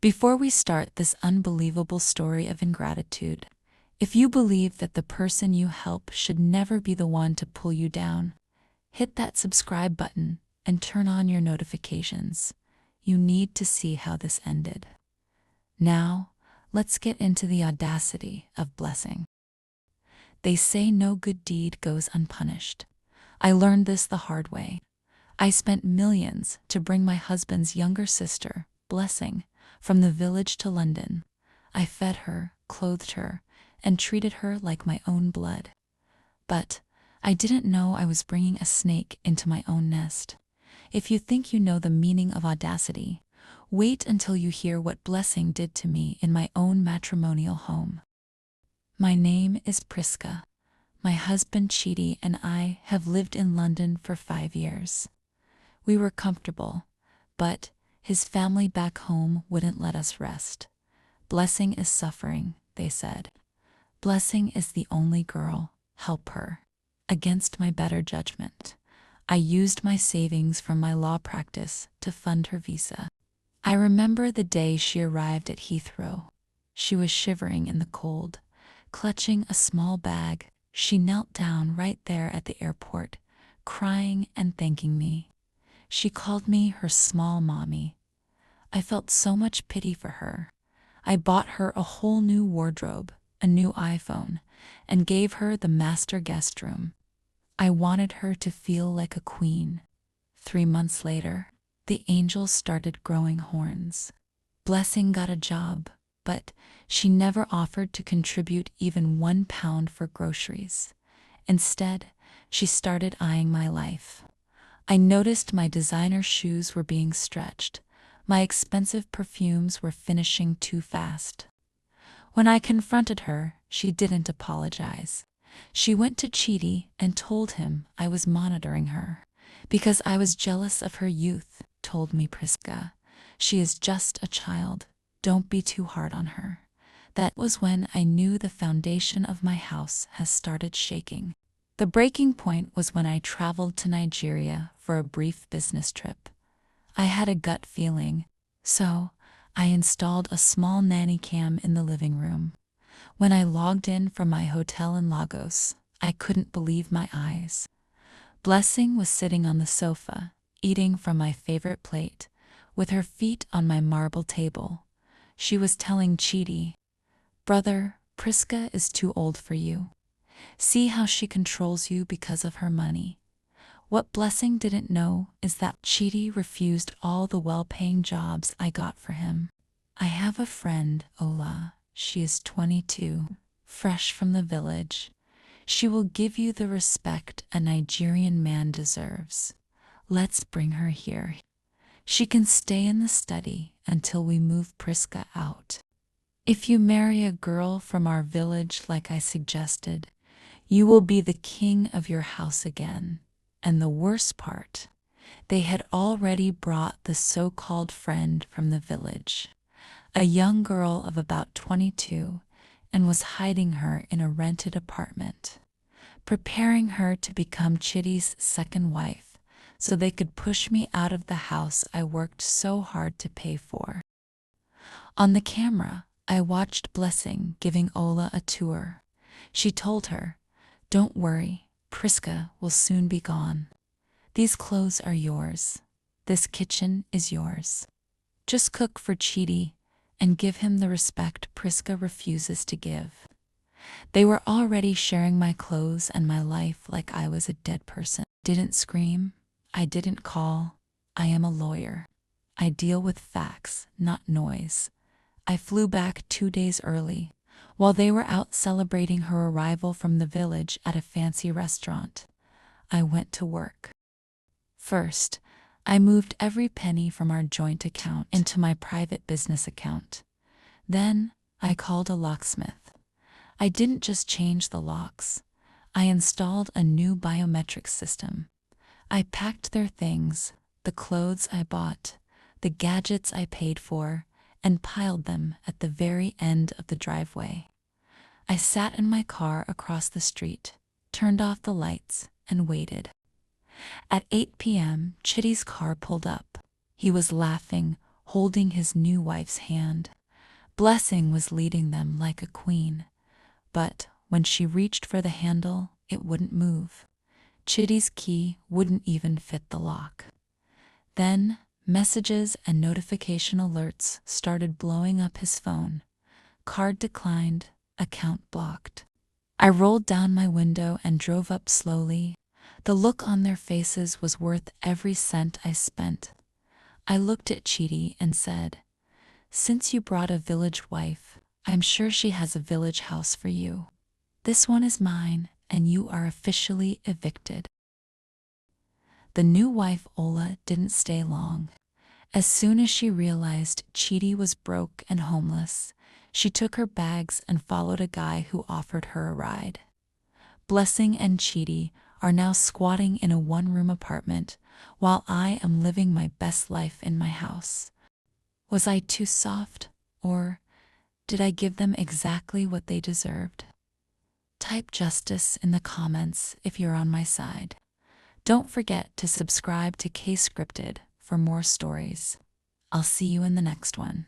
Before we start this unbelievable story of ingratitude, if you believe that the person you help should never be the one to pull you down, hit that subscribe button and turn on your notifications. You need to see how this ended. Now, let's get into the audacity of blessing. They say no good deed goes unpunished. I learned this the hard way. I spent millions to bring my husband's younger sister, Blessing, from the village to London. I fed her, clothed her, and treated her like my own blood. But I didn't know I was bringing a snake into my own nest. If you think you know the meaning of audacity, wait until you hear what Blessing did to me in my own matrimonial home. My name is Prisca. My husband Chidi and I have lived in London for 5 years. We were comfortable, but his family back home wouldn't let us rest. Blessing is suffering, they said. Blessing is the only girl, help her. Against my better judgment, I used my savings from my law practice to fund her visa. I remember the day she arrived at Heathrow. She was shivering in the cold. Clutching a small bag, she knelt down right there at the airport, crying and thanking me. She called me her small mommy. I felt so much pity for her. I bought her a whole new wardrobe, a new iPhone, and gave her the master guest room. I wanted her to feel like a queen. 3 months later, the angels started growing horns. Blessing got a job, but she never offered to contribute even £1 for groceries. Instead, she started eyeing my life. I noticed my designer shoes were being stretched. My expensive perfumes were finishing too fast. When I confronted her, she didn't apologize. She went to Chidi and told him I was monitoring her. Because I was jealous of her youth, told me Prisca. She is just a child. Don't be too hard on her. That was when I knew the foundation of my house has started shaking. The breaking point was when I traveled to Nigeria for a brief business trip. I had a gut feeling, so I installed a small nanny cam in the living room. When I logged in from my hotel in Lagos, I couldn't believe my eyes. Blessing was sitting on the sofa, eating from my favorite plate, with her feet on my marble table. She was telling Chidi, "Brother, Prisca is too old for you. See how she controls you because of her money." What Blessing didn't know is that Chidi refused all the well-paying jobs I got for him. I have a friend, Ola. She is 22, fresh from the village. She will give you the respect a Nigerian man deserves. Let's bring her here. She can stay in the study until we move Prisca out. If you marry a girl from our village like I suggested, you will be the king of your house again. And the worst part, they had already brought the so-called friend from the village, a young girl of about 22, and was hiding her in a rented apartment, preparing her to become Chidi's second wife so they could push me out of the house I worked so hard to pay for. On the camera, I watched Blessing giving Ola a tour. She told her, "Don't worry, Prisca will soon be gone. These clothes are yours. This kitchen is yours. Just cook for Chidi and give him the respect Prisca refuses to give." They were already sharing my clothes and my life like I was a dead person. Didn't scream. I didn't call. I am a lawyer. I deal with facts, not noise. I flew back 2 days early, while they were out celebrating her arrival from the village at a fancy restaurant. I went to work. First, I moved every penny from our joint account into my private business account. Then, I called a locksmith. I didn't just change the locks. I installed a new biometric system. I packed their things, the clothes I bought, the gadgets I paid for, and piled them at the very end of the driveway. I sat in my car across the street, turned off the lights, and waited. At 8 p.m., Chidi's car pulled up. He was laughing, holding his new wife's hand. Blessing was leading them like a queen, but when she reached for the handle, it wouldn't move. Chitty's key wouldn't even fit the lock. Then, messages and notification alerts started blowing up his phone. Card declined, account blocked. I rolled down my window and drove up slowly. The look on their faces was worth every cent I spent. I looked at Chitty and said, "Since you brought a village wife, I'm sure she has a village house for you. This one is mine, and you are officially evicted." The new wife, Ola, didn't stay long. As soon as she realized Chitty was broke and homeless, she took her bags and followed a guy who offered her a ride. Blessing and Chitty are now squatting in a one-room apartment, while I am living my best life in my house. Was I too soft, or did I give them exactly what they deserved? Type justice in the comments if you're on my side. Don't forget to subscribe to K Scripted for more stories. I'll see you in the next one.